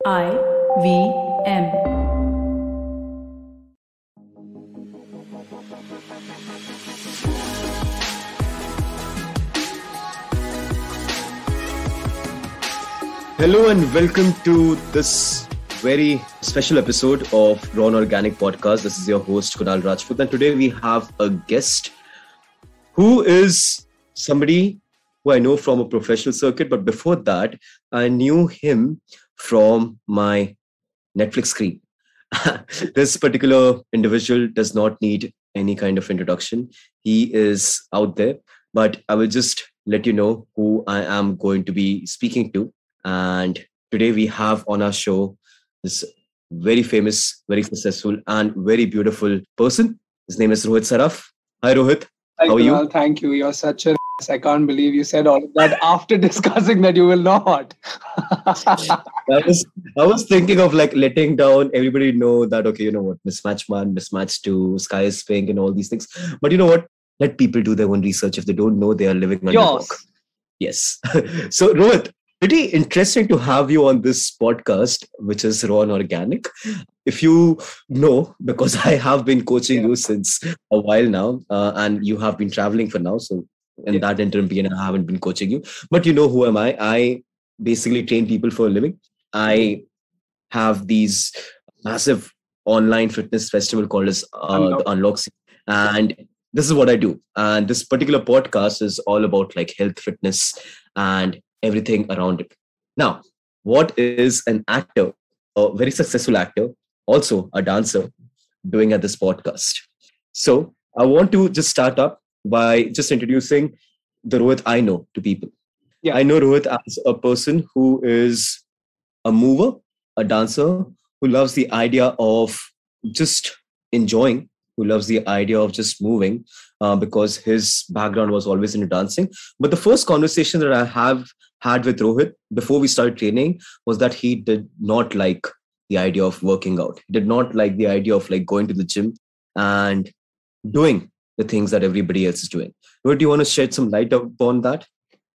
IVM. Hello and welcome to this very special episode of Raw and Organic Podcast. This is your host Kunal Rajput, and today we have a guest who is somebody who I know from a professional circuit, but before that, I knew him from my Netflix screen. This particular individual does not need any kind of introduction. He is out there, but I will just let you know who I am going to be speaking to. And today we have on our show this very famous, very successful, and very beautiful person. His name is Rohit Saraf. Hi, Rohit. Hi, How are Kunal. you? Thank you. You're such a I can't believe you said all of that after discussing that you will not. I was thinking of like letting down everybody know that, okay, you know what, Mismatched 1, Mismatched 2, Sky is Pink and all these things. But you know what? Let people do their own research. If they don't know, they are living under a rock. Yes. So, Rohit, pretty interesting to have you on this podcast, which is Raw and Organic. If you know, because I have been coaching you since a while now, and you have been traveling for now. So, in that interim period, I haven't been coaching you. But you know, who am I? I basically train people for a living. I have these massive online fitness festival called as the Unlock. And this is what I do. And this particular podcast is all about like health, fitness, and everything around it. Now, what is an actor, a very successful actor, also a dancer, doing at this podcast? So I want to just start up by just introducing the Rohit I know to people. Yeah. I know Rohit as a person who is a mover, a dancer, who loves the idea of just enjoying, who loves the idea of just moving, because his background was always into dancing. But the first conversation that I have had with Rohit before we started training was that he did not like the idea of working out. He did not like the idea of like going to the gym and doing the things that everybody else is doing. Rohit, do you want to shed some light upon that?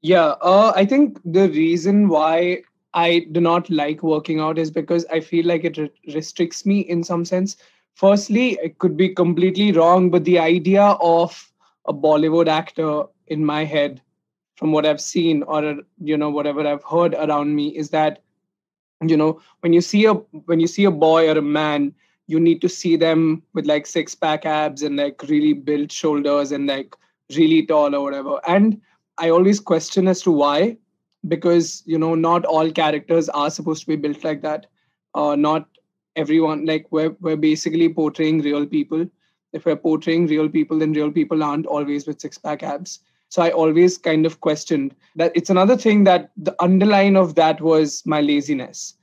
Yeah. I think the reason why I do not like working out is because I feel like it restricts me in some sense. Firstly, it could be completely wrong, but the idea of a Bollywood actor in my head, from what I've seen or whatever I've heard around me, is that when you see a boy or a man, you need to see them with like six-pack abs and like really built shoulders and like really tall or whatever. And I always question as to why, because not all characters are supposed to be built like that. Not everyone, like we're basically portraying real people. If we're portraying real people, then real people aren't always with six-pack abs. So I always kind of questioned that. It's another thing that the underline of that was my laziness.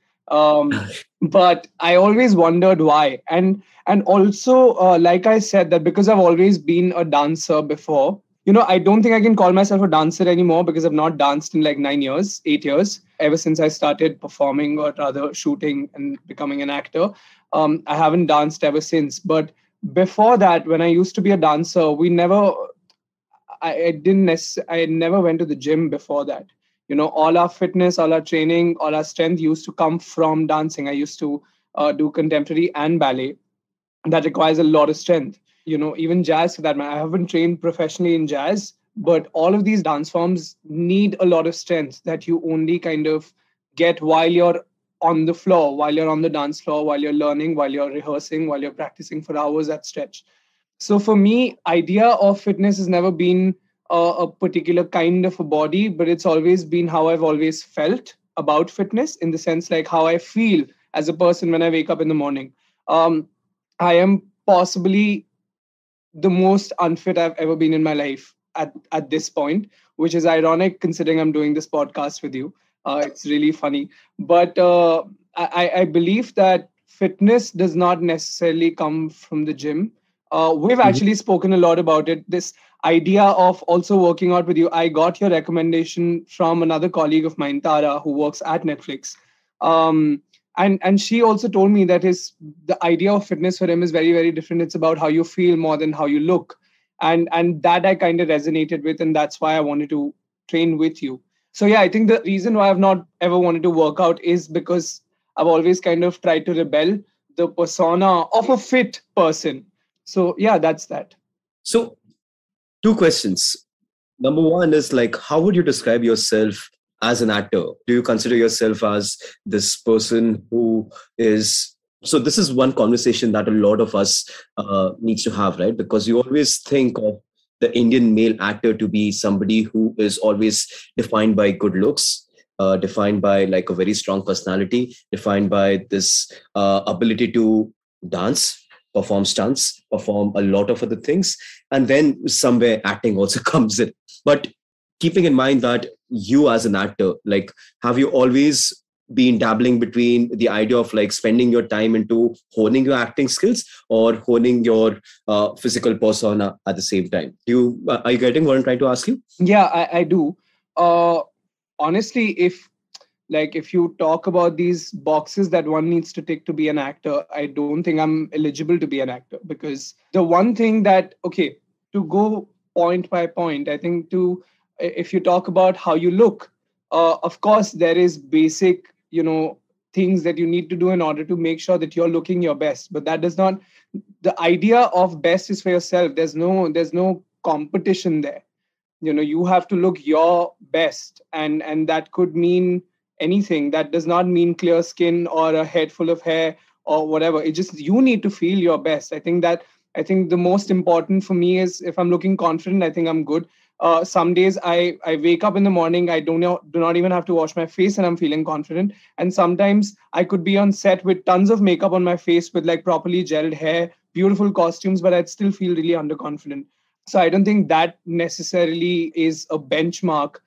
But I always wondered why. And also, like I said, that because I've always been a dancer before, I don't think I can call myself a dancer anymore because I've not danced in like 8 years, ever since I started performing or rather shooting and becoming an actor. I haven't danced ever since. But before that, when I used to be a dancer, I never went to the gym before that. All our fitness, all our training, all our strength used to come from dancing. I used to do contemporary and ballet. That requires a lot of strength. Even jazz for that matter. I haven't trained professionally in jazz, but all of these dance forms need a lot of strength that you only kind of get while you're on the floor, while you're on the dance floor, while you're learning, while you're rehearsing, while you're practicing for hours at stretch. So for me, idea of fitness has never been a particular kind of a body, but it's always been how I've always felt about fitness, in the sense like how I feel as a person when I wake up in the morning. I am possibly the most unfit I've ever been in my life at this point, which is ironic considering I'm doing this podcast with you. It's really funny. But I believe that fitness does not necessarily come from the gym. We've actually spoken a lot about it. This idea of also working out with you. I got your recommendation from another colleague of mine, Tara, who works at Netflix. And she also told me that the idea of fitness for him is very, very different. It's about how you feel more than how you look. And that I kind of resonated with. And that's why I wanted to train with you. So yeah, I think the reason why I've not ever wanted to work out is because I've always kind of tried to rebel the persona of a fit person. So yeah, that's that. So, two questions. Number one is like, how would you describe yourself as an actor? Do you consider yourself as this person who is? So this is one conversation that a lot of us needs to have, right? Because you always think of the Indian male actor to be somebody who is always defined by good looks, defined by like a very strong personality, defined by this ability to dance, perform stunts, perform a lot of other things, and then somewhere acting also comes in. But keeping in mind that you as an actor, like, have you always been dabbling between the idea of like spending your time into honing your acting skills or honing your physical persona at the same time? Are you getting what I'm trying to ask you? Yeah, I do. Honestly, if you talk about these boxes that one needs to tick to be an actor, I don't think I'm eligible to be an actor, because the one thing that, okay, to go point by point, I think if you talk about how you look, of course there is basic, things that you need to do in order to make sure that you're looking your best. But that does not, the idea of best is for yourself. There's no competition there. You have to look your best, and that could mean anything. That does not mean clear skin or a head full of hair or whatever. It just, you need to feel your best. I think the most important for me is, if I'm looking confident, I think I'm good. Some days I wake up in the morning, I do not even have to wash my face, and I'm feeling confident. And sometimes I could be on set with tons of makeup on my face, with like properly gelled hair, beautiful costumes, but I'd still feel really underconfident. So I don't think that necessarily is a benchmark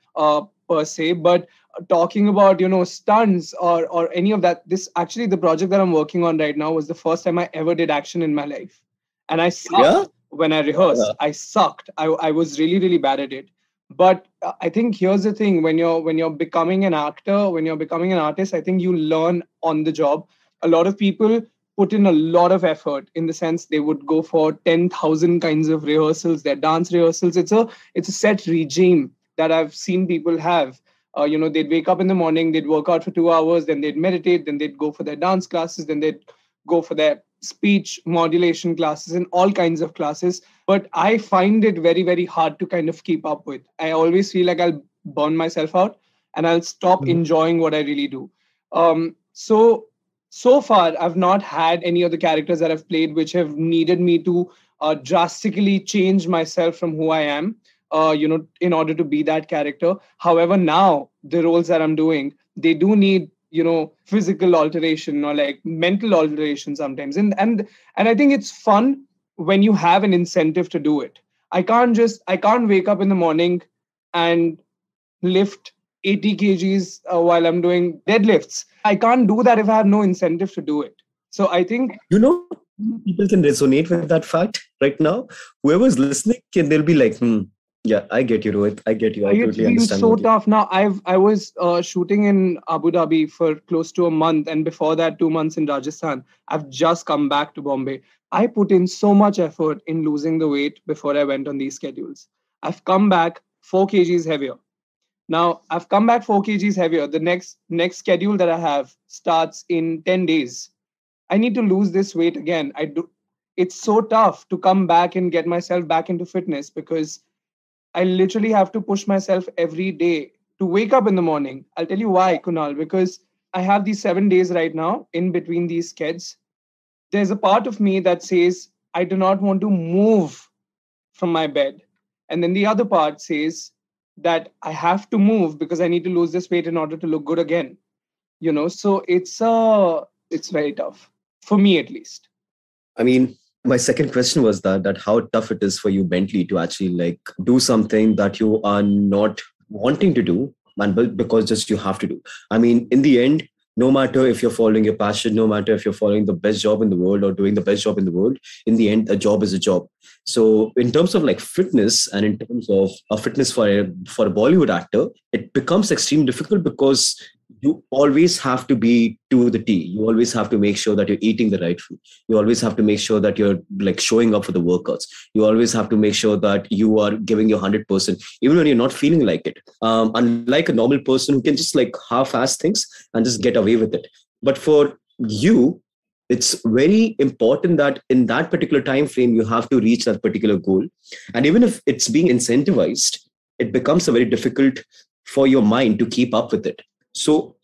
per se. But talking about stunts or any of that, this actually, the project that I'm working on right now was the first time I ever did action in my life, and I sucked. Yeah. When I rehearsed, I sucked. I was really, really bad at it. But I think here's the thing: when you're becoming an actor, when you're becoming an artist, I think you learn on the job. A lot of people put in a lot of effort, in the sense they would go for 10,000 kinds of rehearsals, their dance rehearsals. It's a set regime that I've seen people have. They'd wake up in the morning, they'd work out for 2 hours, then they'd meditate, then they'd go for their dance classes, then they'd go for their speech modulation classes, and all kinds of classes. But I find it very, very hard to kind of keep up with. I always feel like I'll burn myself out, and I'll stop enjoying what I really do. So far, I've not had any of the characters that I've played which have needed me to drastically change myself from who I am, in order to be that character. However, now the roles that I'm doing, they do need, physical alteration or like mental alteration sometimes. And I think it's fun when you have an incentive to do it. I can't wake up in the morning and lift 80 kgs while I'm doing deadlifts. I can't do that if I have no incentive to do it. So I think, people can resonate with that fact right now. Whoever's listening, they'll be like, yeah, I get you, Rohit. I get you. I totally understand. It's so tough. Now, I was shooting in Abu Dhabi for close to a month, and before that, 2 months in Rajasthan. I've just come back to Bombay. I put in so much effort in losing the weight before I went on these schedules. I've come back 4 kgs heavier. Now, I've come back 4 kgs heavier. The next schedule that I have starts in 10 days. I need to lose this weight again. It's so tough to come back and get myself back into fitness, because I literally have to push myself every day to wake up in the morning. I'll tell you why, Kunal, because I have these 7 days right now in between these skeds. There's a part of me that says, I do not want to move from my bed. And then the other part says that I have to move because I need to lose this weight in order to look good again. So it's very tough, for me at least. I mean, my second question was that how tough it is for you mentally to actually like do something that you are not wanting to do, and because just you have to do. I mean, in the end, no matter if you're following your passion, no matter if you're following the best job in the world or doing the best job in the world, in the end, a job is a job. So in terms of like fitness, and in terms of a fitness for a Bollywood actor, it becomes extremely difficult, because you always have to be to the T. You always have to make sure that you're eating the right food. You always have to make sure that you're like showing up for the workouts. You always have to make sure that you are giving your 100%, even when you're not feeling like it. Unlike a normal person who can just like half-ass things and just get away with it. But for you, it's very important that in that particular time frame, you have to reach that particular goal. And even if it's being incentivized, it becomes a very difficult for your mind to keep up with it. So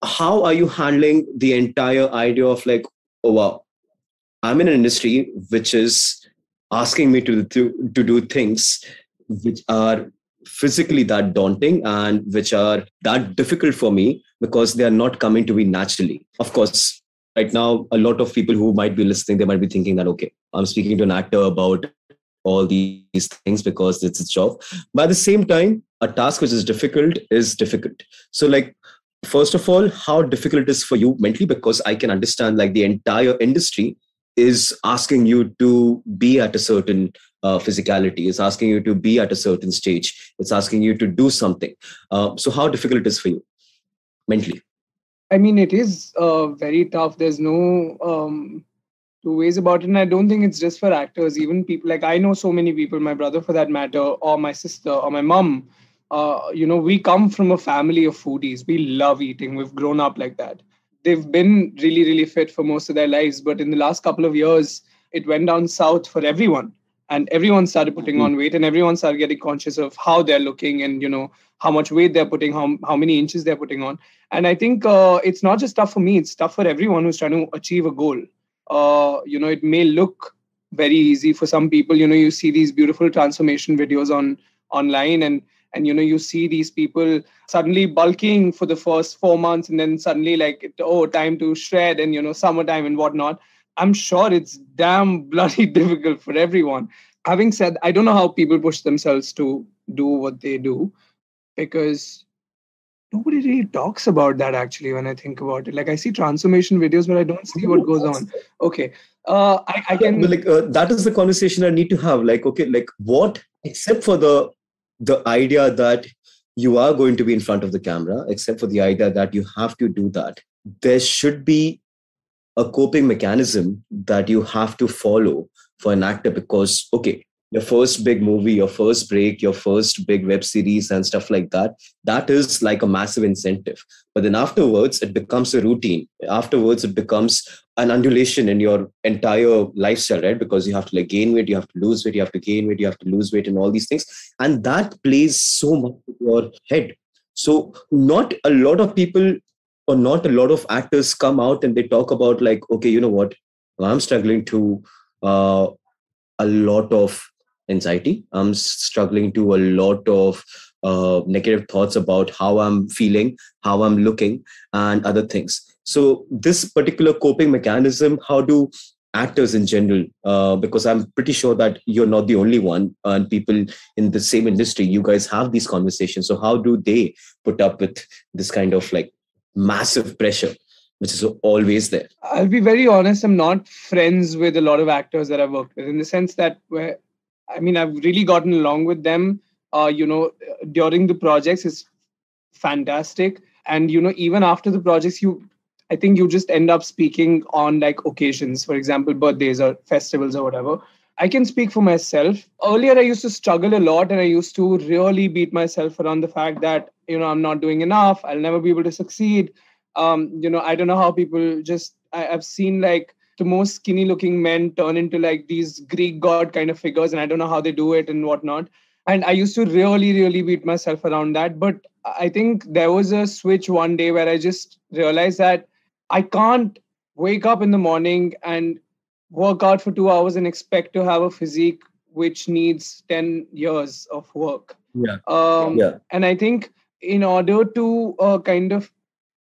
how are you handling the entire idea of like, oh wow, I'm in an industry which is asking me to do things which are physically that daunting and which are that difficult for me because they are not coming to me naturally. Of course, right now, a lot of people who might be listening, they might be thinking that, okay, I'm speaking to an actor about all these things because it's his job. But at the same time, a task which is difficult. So like, first of all, how difficult it is for you mentally, because I can understand like the entire industry is asking you to be at a certain physicality, is asking you to be at a certain stage, it's asking you to do something. So how difficult it is for you mentally? I mean, it is very tough. There's no two ways about it. And I don't think it's just for actors. Even people like I know so many people, my brother for that matter, or my sister, or my mom. We come from a family of foodies. We love eating. We've grown up like that. They've been really, really fit for most of their lives. But in the last couple of years, it went down south for everyone. And everyone started putting on weight, and everyone started getting conscious of how they're looking and, how much weight they're putting, how many inches they're putting on. And I think it's not just tough for me, it's tough for everyone who's trying to achieve a goal. It may look very easy for some people. You see these beautiful transformation videos online, and you see these people suddenly bulking for the first 4 months, and then suddenly like, oh, time to shred, and summertime and whatnot. I'm sure it's damn bloody difficult for everyone. Having said, I don't know how people push themselves to do what they do, because nobody really talks about that actually when I think about it. Like, I see transformation videos, but I don't see what goes on. Okay. I can... But like, that is the conversation I need to have. Like, okay, like what, except for the idea that you are going to be in front of the camera, except for the idea that you have to do that, there should be a coping mechanism that you have to follow for an actor. Because, okay, your first big movie, your first break, your first big web series and stuff like that, that is like a massive incentive. But then afterwards, it becomes a routine. Afterwards, it becomes an undulation in your entire lifestyle, right? Because you have to like gain weight, you have to lose weight, you have to gain weight, you have to lose weight, and all these things. And that plays so much with your head. So not a lot of people, or not a lot of actors come out and they talk about like, okay, you know what, I'm struggling to a lot of anxiety, I'm struggling to a lot of negative thoughts about how I'm feeling, how I'm looking, and other things. So this particular coping mechanism, how do actors in general, because I'm pretty sure that you're not the only one, and people in the same industry, you guys have these conversations. So how do they put up with this kind of like massive pressure which is always there? I'll be very honest, I'm not friends with a lot of actors that I've worked with, in the sense that I've really gotten along with them. During the projects is fantastic, and even after the projects, I think you just end up speaking on like occasions, for example, birthdays or festivals or whatever. I can speak for myself. Earlier, I used to struggle a lot, and I used to really beat myself around the fact that I'm not doing enough. I'll never be able to succeed. I don't know how people I've seen like the most skinny looking men turn into like these Greek god kind of figures, and I don't know how they do it and whatnot. And I used to really, really beat myself around that. But I think there was a switch one day where I just realized that I can't wake up in the morning and work out for 2 hours and expect to have a physique which needs 10 years of work. Yeah. And I think in order to kind of...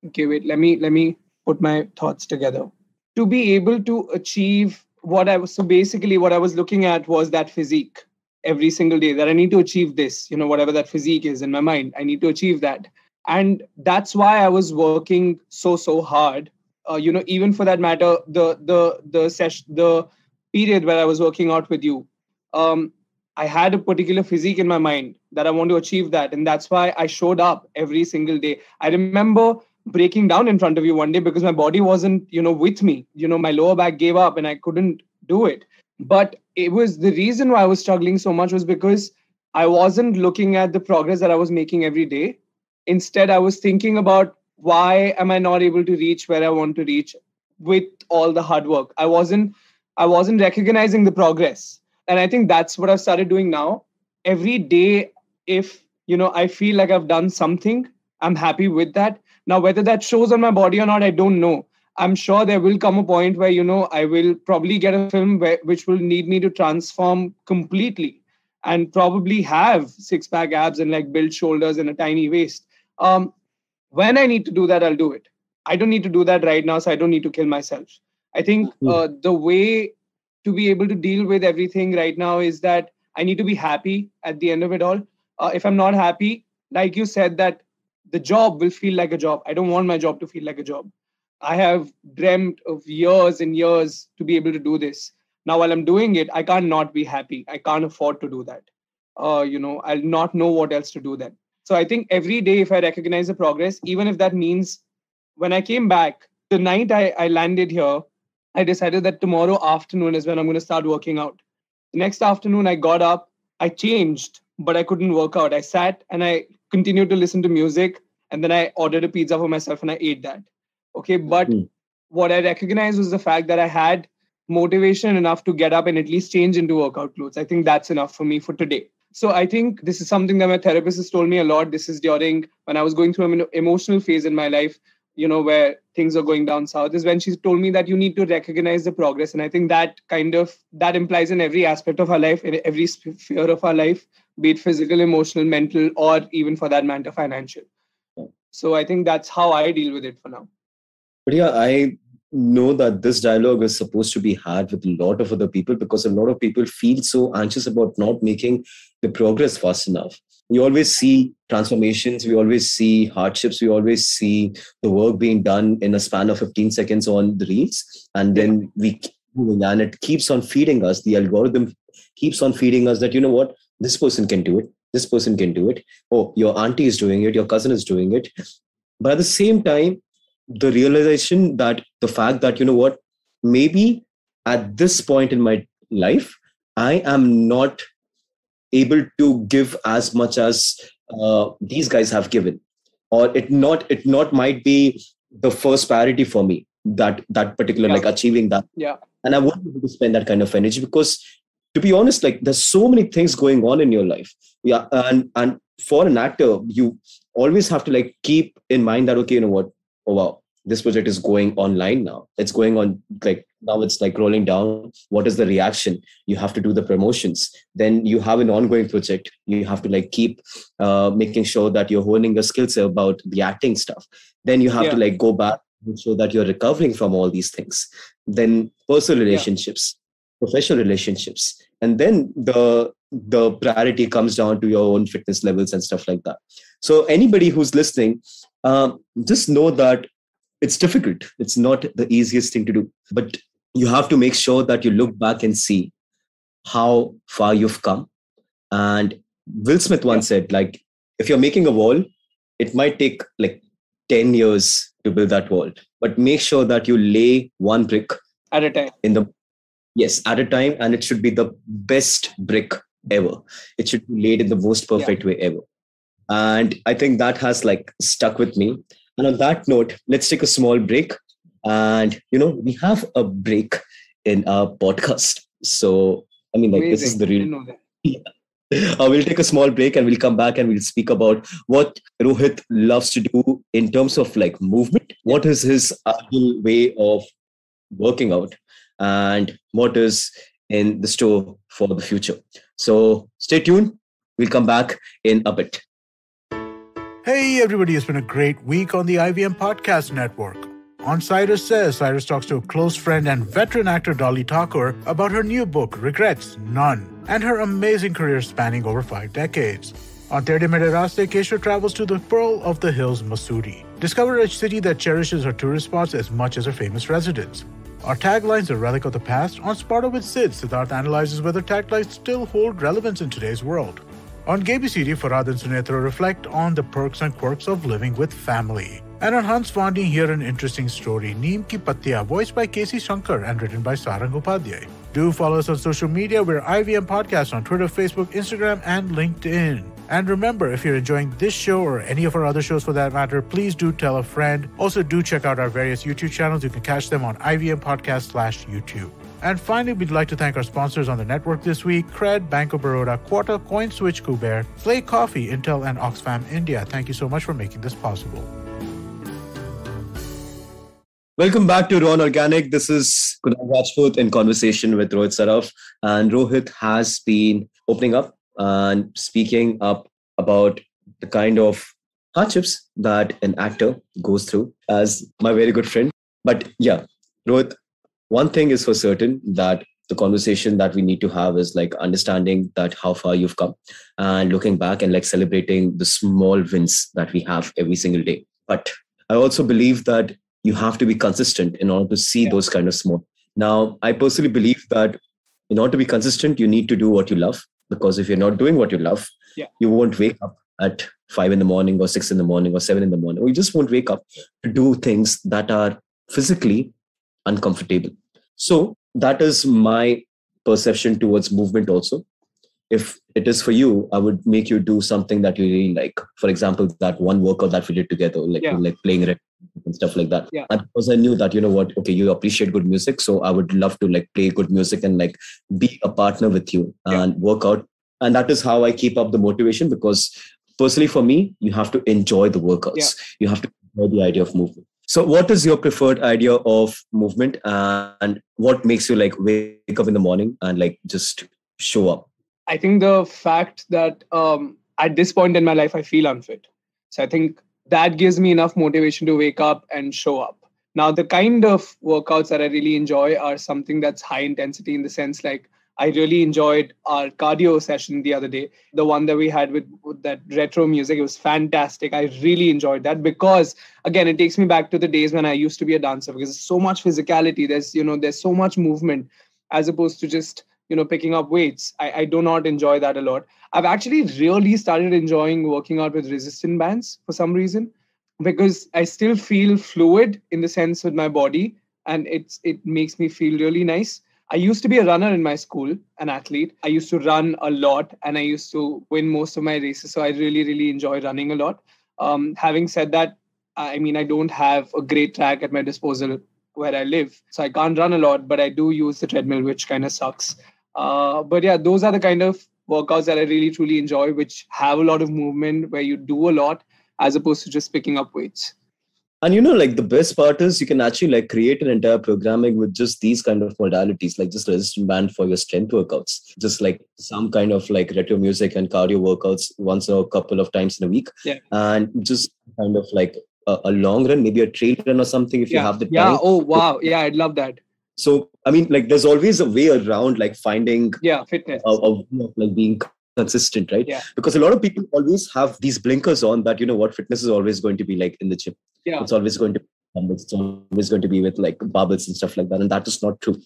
Okay, wait, let me put my thoughts together. To be able to achieve so basically what I was looking at was that physique every single day, that I need to achieve this, whatever that physique is in my mind, I need to achieve that. And that's why I was working so hard. Even for that matter, the period where I was working out with you, I had a particular physique in my mind that I want to achieve that. And that's why I showed up every single day. I remember breaking down in front of you one day because my body wasn't, with me. My lower back gave up and I couldn't do it. But it was the reason why I was struggling so much was because I wasn't looking at the progress that I was making every day. Instead, I was thinking about why am I not able to reach where I want to reach with all the hard work? I wasn't recognizing the progress. And I think that's what I've started doing now. Every day, if I feel like I've done something, I'm happy with that. Now, whether that shows on my body or not, I don't know. I'm sure there will come a point where, I will probably get a film which will need me to transform completely and probably have six-pack abs and like build shoulders and a tiny waist. When I need to do that, I'll do it. I don't need to do that right now, so I don't need to kill myself. I think the way to be able to deal with everything right now is that I need to be happy at the end of it all. If I'm not happy, like you said, that the job will feel like a job. I don't want my job to feel like a job. I have dreamt of years and years to be able to do this. Now, while I'm doing it, I can't not be happy. I can't afford to do that. I'll not know what else to do then. So I think every day, if I recognize the progress, even if that means when I came back, the night I landed here, I decided that tomorrow afternoon is when I'm going to start working out. The next afternoon, I got up, I changed, but I couldn't work out. I sat and I continued to listen to music. And then I ordered a pizza for myself and I ate that. Okay. But what I recognized was the fact that I had motivation enough to get up and at least change into workout clothes. I think that's enough for me for today. So I think this is something that my therapist has told me a lot. This is during when I was going through an emotional phase in my life, where things are going down south, is when she told me that you need to recognize the progress. And I think that implies in every aspect of our life, in every sphere of our life, be it physical, emotional, mental, or even for that matter, financial. So I think that's how I deal with it for now. But yeah, I know that this dialogue is supposed to be had with a lot of other people because a lot of people feel so anxious about not making the progress fast enough. We always see transformations, we always see hardships, we always see the work being done in a span of 15 seconds on the reels. And then we keep moving and it keeps on feeding us. The algorithm keeps on feeding us that, this person can do it. This person can do it. Oh, your auntie is doing it. Your cousin is doing it. But at the same time, the realization that the fact that, maybe at this point in my life, I am not able to give as much as these guys have given, or it not might be the first priority for me, that particular like achieving that. Yeah. And I won't be able to spend that kind of energy because, to be honest, like there's so many things going on in your life. Yeah. And for an actor, you always have to like keep in mind that, okay, oh wow, this project is going online now. It's going on, like now it's like rolling down. What is the reaction? You have to do the promotions. Then you have an ongoing project. You have to like keep making sure that you're honing your skills about the acting stuff. Then you have to like go back and show that you're recovering from all these things. Then personal relationships, professional relationships. And then the priority comes down to your own fitness levels and stuff like that. So anybody who's listening, just know that it's difficult. It's not the easiest thing to do, but you have to make sure that you look back and see how far you've come. And Will Smith once said, like, if you're making a wall, it might take like 10 years to build that wall, but make sure that you lay one brick at a time at a time. And it should be the best brick ever. It should be laid in the most perfect way ever. And I think that has like stuck with me. And on that note, let's take a small break. And, we have a break in our podcast. So, I mean, like, this is the real... I didn't know that. We'll take a small break and we'll come back and we'll speak about what Rohit loves to do in terms of like movement. What is his ideal way of working out and what is in the store for the future. So stay tuned. We'll come back in a bit. Hey everybody, it's been a great week on the IVM Podcast Network. On Cyrus Says, Cyrus talks to a close friend and veteran actor Dolly Thakur about her new book, Regrets, None, and her amazing career spanning over 5 decades. On Tere Mere Raste, Kesha travels to the Pearl of the Hills, Mussoorie. Discover a city that cherishes her tourist spots as much as her famous residents. Our taglines, a relic of the past. On Sparta with Sid, Siddharth analyzes whether taglines still hold relevance in today's world. On GBCD, Farhad and Sunetra reflect on the perks and quirks of living with family. And on Hans Vandi, hear an interesting story, Neem Ki Pattiya, voiced by Casey Shankar and written by Sarang Upadhyay. Do follow us on social media. We're IVM Podcast on Twitter, Facebook, Instagram, and LinkedIn. And remember, if you're enjoying this show or any of our other shows for that matter, please do tell a friend. Also, do check out our various YouTube channels. You can catch them on IVM Podcast/YouTube. And finally, we'd like to thank our sponsors on the network this week: Cred, Bank of Baroda, Quota, CoinSwitch, Kuber, Flake Coffee, Intel, and Oxfam India. Thank you so much for making this possible. Welcome back to Raw and Organic. This is Kunal Rajput in conversation with Rohit Saraf. And Rohit has been opening up and speaking up about the kind of hardships that an actor goes through as my very good friend. But yeah, Rohit, one thing is for certain, that the conversation that we need to have is like understanding that how far you've come and looking back and like celebrating the small wins that we have every single day. But I also believe that you have to be consistent in order to see those kind of small. Now, I personally believe that in order to be consistent, you need to do what you love. Because if you're not doing what you love, you won't wake up at 5 in the morning or 6 in the morning or 7 in the morning. Or you just won't wake up to do things that are physically uncomfortable. So that is my perception towards movement also. If it is for you, I would make you do something that you really like. For example, that one workout that we did together, like playing records and stuff like that. Yeah. And because I knew that, you know what, okay, you appreciate good music. So I would love to like play good music and like be a partner with you and work out. And that is how I keep up the motivation, because personally for me, you have to enjoy the workouts. Yeah. You have to enjoy the idea of movement. So what is your preferred idea of movement, and what makes you like wake up in the morning and like just show up? I think the fact that at this point in my life, I feel unfit. So I think that gives me enough motivation to wake up and show up. Now, the kind of workouts that I really enjoy are something that's high intensity, in the sense like I really enjoyed our cardio session the other day. The one that we had with that retro music, it was fantastic. I really enjoyed that because, again, it takes me back to the days when I used to be a dancer, because there's so much physicality. There's so much movement, as opposed to just picking up weights. I do not enjoy that a lot. I've actually really started enjoying working out with resistance bands for some reason, because I still feel fluid in the sense with my body, and it makes me feel really nice. I used to be a runner in my school, an athlete. I used to run a lot and I used to win most of my races. So I really, really enjoy running a lot. Having said that, I mean, I don't have a great track at my disposal where I live. So I can't run a lot, but I do use the treadmill, which kind of sucks. But yeah, those are the kind of workouts that I really, truly enjoy, which have a lot of movement, where you do a lot as opposed to just picking up weights. And like the best part is you can actually like create an entire programming with just these kind of modalities, like just resistance band for your strength workouts, just like some kind of like retro music and cardio workouts once or a couple of times in a week. Yeah. And just kind of like a long run, maybe a trail run or something if you have the time. Yeah. Oh, wow. Yeah, I'd love that. So, I mean, like there's always a way around like finding fitness. a way of like being consistent, right? Yeah. Because a lot of people always have these blinkers on that, what fitness is always going to be like in the gym. Yeah. It's always going to be dumbbells, it's always going to be with like barbells and stuff like that. And that is not true.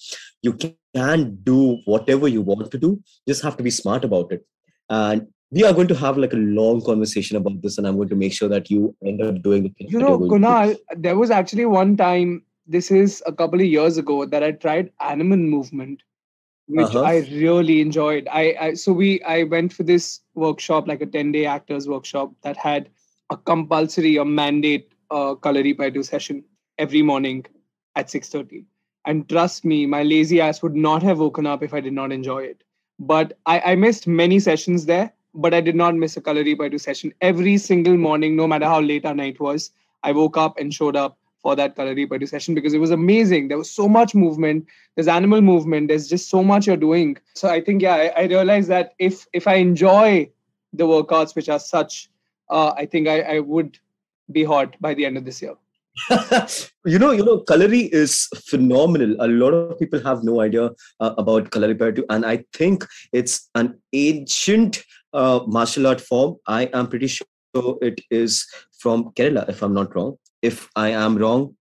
You can do whatever you want to do. You just have to be smart about it. And we are going to have like a long conversation about this, and I'm going to make sure that you end up doing the things. Kunal, there was actually one time, this is a couple of years ago, that I tried animal movement, which I really enjoyed. I went for this workshop, like a 10-day actors workshop that had a compulsory or mandate Kalaripaitu session every morning at 6:30. And trust me, my lazy ass would not have woken up if I did not enjoy it. But I missed many sessions there, but I did not miss a Kalaripaitu session. Every single morning, no matter how late our night was, I woke up and showed up for that Kalaripaitu session, because it was amazing. There was so much movement. There's animal movement. There's just so much you're doing. So I think, I realized that if I enjoy the workouts, which are such, I think I would be hot by the end of this year. Kalari is phenomenal. A lot of people have no idea about Kalaripaitu, and I think it's an ancient martial art form. I am pretty sure it is from Kerala, if I'm not wrong. If I am wrong,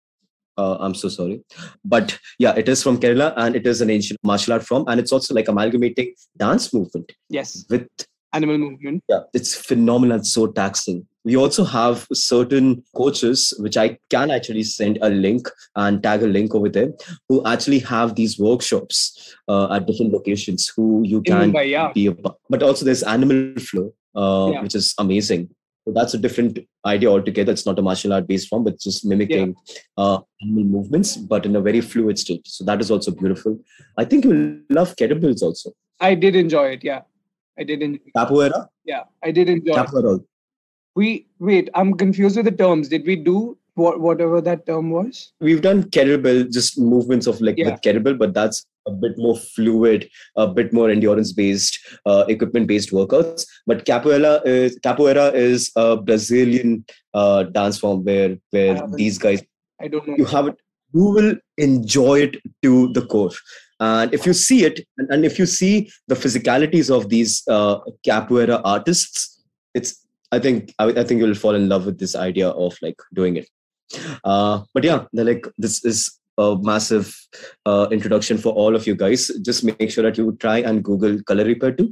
I'm so sorry. But yeah, it is from Kerala, and it is an ancient martial art form, and it's also like amalgamating dance movement. Yes. With animal movement. Yeah, it's phenomenal and so taxing. We also have certain coaches, which I can actually send a link and tag a link over there, who actually have these workshops at different locations who you can be a part. But also there's Animal Flow, which is amazing. So that's a different idea altogether. It's not a martial art based form, but just mimicking animal movements, but in a very fluid state. So that is also beautiful. I think you love kettlebells also. I did enjoy it. Yeah, I did enjoy it. Capoeira? Yeah, I did enjoy it. Capoeira. Wait, I'm confused with the terms. Did we do whatever that term was? We've done kettlebell, just movements of like Yeah. with kettlebell, but that's a bit more fluid, a bit more endurance based, equipment based workouts. But capoeira is a Brazilian dance form where these guys, I don't know. you have it, you will enjoy it to the core. And if you see it, and if you see the physicalities of these capoeira artists, I think you'll fall in love with this idea of like doing it. But yeah, like this is a massive introduction for all of you guys. Just make sure that you try and Google color repertoire,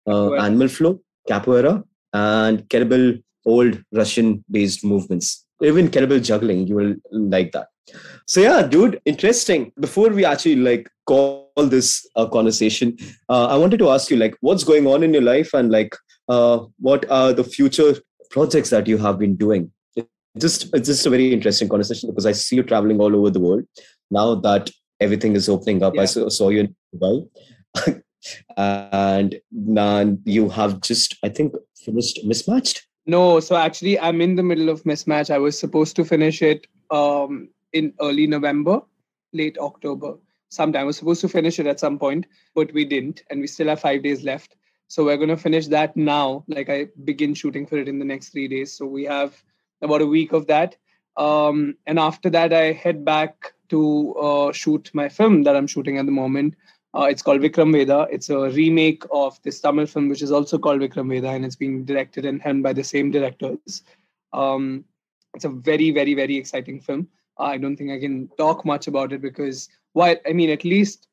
animal flow, capoeira, and kettlebell old Russian based movements. Even kettlebell juggling, you will like that. So yeah, dude, interesting. Before we actually like call this a conversation, I wanted to ask you like what's going on in your life, and like what are the future projects that you have been doing. It's just a very interesting conversation because I see you traveling all over the world now that everything is opening up. I saw you in Dubai, and now you have just, I think, finished Mismatched. No, so actually I'm in the middle of Mismatched. I was supposed to finish it in early November, late October. Sometime I was supposed to finish it at some point, but we didn't, and we still have 5 days left. So we're going to finish that now. Like I begin shooting for it in the next 3 days. So we have about a week of that. And after that, I head back to shoot my film that I'm shooting at the moment. It's called Vikram Veda. It's a remake of this Tamil film, which is also called Vikram Veda, and it's being directed and helmed by the same directors. It's a very, very, very exciting film. I don't think I can talk much about it because, at least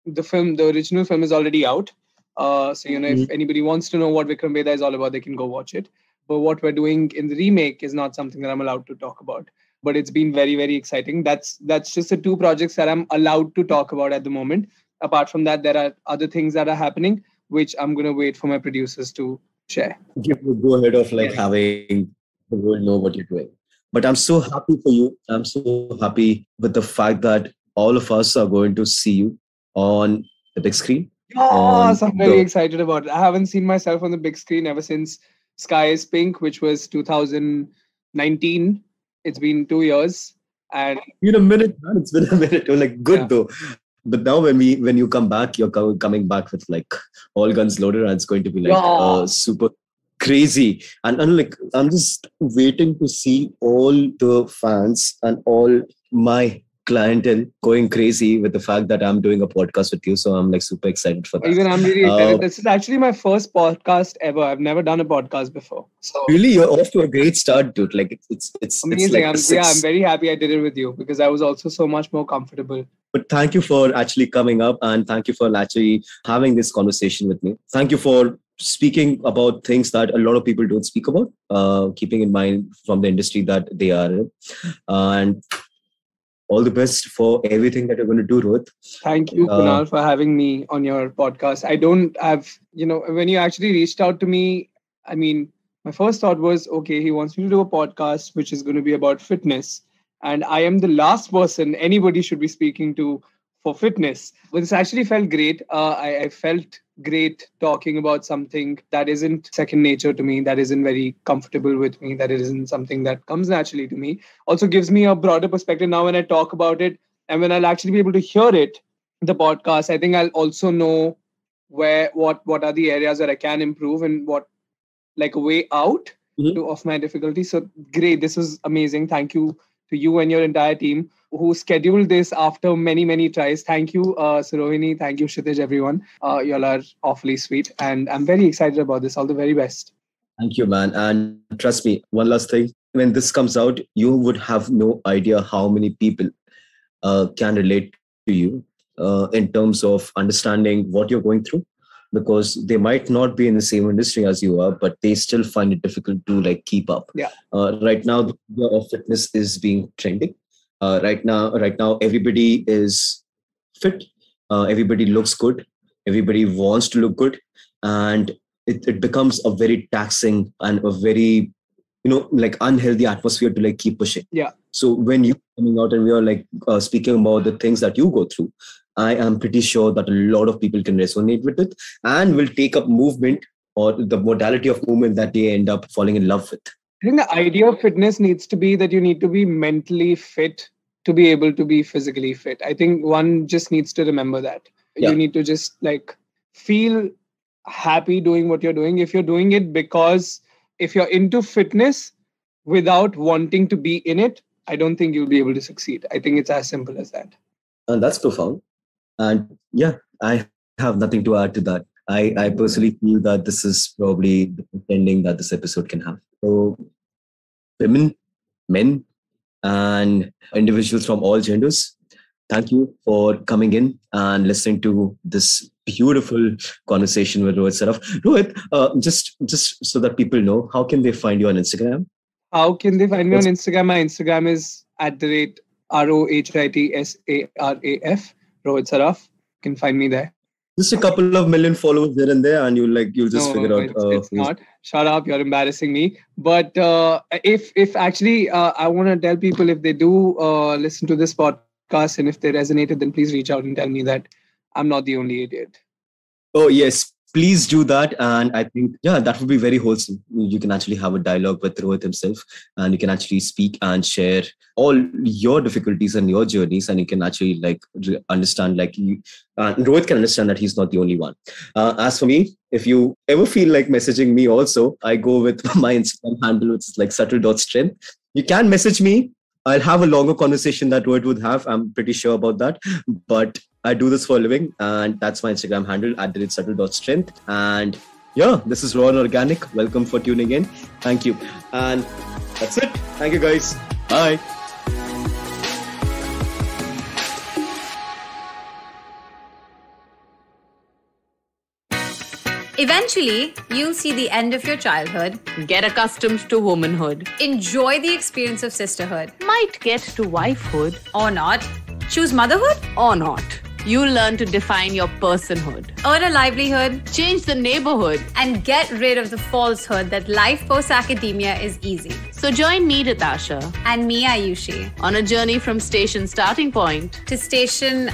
the original film is already out. So, if anybody wants to know what Vikram Veda is all about, they can go watch it. But what we're doing in the remake is not something that I'm allowed to talk about. But it's been very, very exciting. That's just the 2 projects that I'm allowed to talk about at the moment. Apart from that, there are other things that are happening, which I'm going to wait for my producers to share. Give the go ahead of like having the world know what you're doing. But I'm so happy for you. I'm so happy with the fact that all of us are going to see you on the big screen. Yes, I'm very excited about it. I haven't seen myself on the big screen ever since Sky is Pink, which was 2019. It's been 2 years. And it's been a minute, man. It's been a minute. You're like good though. But now when you come back, you're coming back with like all guns loaded, and it's going to be like super crazy. And like I'm just waiting to see all the fans and all my clientele going crazy with the fact that I'm doing a podcast with you. So I'm like super excited for that. Even I'm really excited. This is actually my first podcast ever. I've never done a podcast before. So really, you're off to a great start, dude. Like it's amazing. It's like I'm very happy I did it with you because I was also so much more comfortable. But thank you for actually coming up, and thank you for actually having this conversation with me. Thank you for speaking about things that a lot of people don't speak about, keeping in mind from the industry that they are in. And all the best for everything that you're going to do, Rohit. Thank you, Kunal, for having me on your podcast. I don't have, when you actually reached out to me, my first thought was, okay, he wants me to do a podcast, which is going to be about fitness. And I am the last person anybody should be speaking to for fitness. But this actually felt great. I felt great talking about something that isn't second nature to me, that isn't very comfortable with me, that isn't something that comes naturally to me. Also gives me a broader perspective now when I talk about it, and when I'll actually be able to hear it, the podcast, I think I'll also know what are the areas that I can improve and what like a way out of my difficulty. So great. This is amazing. Thank you to you and your entire team who scheduled this after many, many tries. Thank you, Sarohini. Thank you, Kshitij, everyone. Y'all are awfully sweet. And I'm very excited about this. All the very best. Thank you, man. And trust me, one last thing. When this comes out, you would have no idea how many people can relate to you in terms of understanding what you're going through. Because they might not be in the same industry as you are, but they still find it difficult to like keep up. Yeah. Right now, the idea of fitness is being trending. Right now, everybody is fit. Everybody looks good. Everybody wants to look good, and it becomes a very taxing and a very, like unhealthy atmosphere to like keep pushing. Yeah. So when you're coming out and we are like speaking about the things that you go through, I am pretty sure that a lot of people can resonate with it and will take up movement or the modality of movement that they end up falling in love with. I think the idea of fitness needs to be that you need to be mentally fit to be able to be physically fit. I think one just needs to remember that. You need to just like feel happy doing what you're doing. If you're doing it because if you're into fitness without wanting to be in it, I don't think you'll be able to succeed. I think it's as simple as that. And that's profound. And yeah, I have nothing to add to that. I personally feel that this is probably the ending that this episode can have. So women, men, and individuals from all genders, thank you for coming in and listening to this beautiful conversation with Rohit Saraf. Rohit, just so that people know, how can they find you on Instagram? How can they find me on Instagram? My Instagram is @ROHITSARAF, Rohit Saraf. You can find me there. Just a couple of million followers there and there, and you'll just figure out. It's not. Shut up! You're embarrassing me. But if actually, I want to tell people, if they do listen to this podcast and if they resonated, then please reach out and tell me that I'm not the only idiot. Oh yes, please do that. And I think that would be very wholesome. You can actually have a dialogue with Rohit himself, and you can actually speak and share all your difficulties and your journeys, and you can actually like understand, like Rohit can understand that he's not the only one. As for me, if you ever feel like messaging me also, I go with my Instagram handle, which is like subtle.strength. You can message me. I'll have a longer conversation that Rohit would have. I'm pretty sure about that. But I do this for a living, and that's my Instagram handle, @subtle.strength. And this is Raw and Organic. Welcome for tuning in. Thank you. And that's it. Thank you, guys. Bye. Eventually, you'll see the end of your childhood. Get accustomed to womanhood. Enjoy the experience of sisterhood. Might get to wifehood. Or not. Choose motherhood. Or not. You'll learn to define your personhood. Earn a livelihood. Change the neighborhood. And get rid of the falsehood that life post-academia is easy. So join me, Natasha. And me, Ayushi. On a journey from station starting point. To station,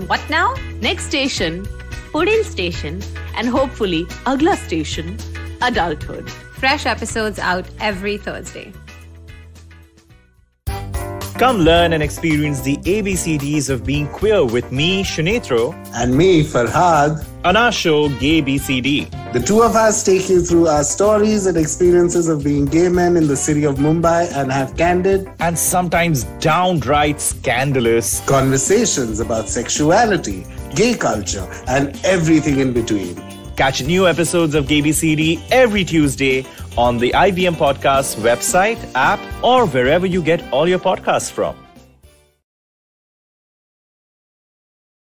what now? Next station, Pudin station. And hopefully, Agla station, adulthood. Fresh episodes out every Thursday. Come learn and experience the ABCDs of being queer with me, Shunetro. And me, Farhad. On our show, Gay BCD. The two of us take you through our stories and experiences of being gay men in the city of Mumbai and have candid and sometimes downright scandalous conversations about sexuality, gay culture, and everything in between. Catch new episodes of Gay BCD every Tuesday on the IVM Podcast website, app, or wherever you get all your podcasts from.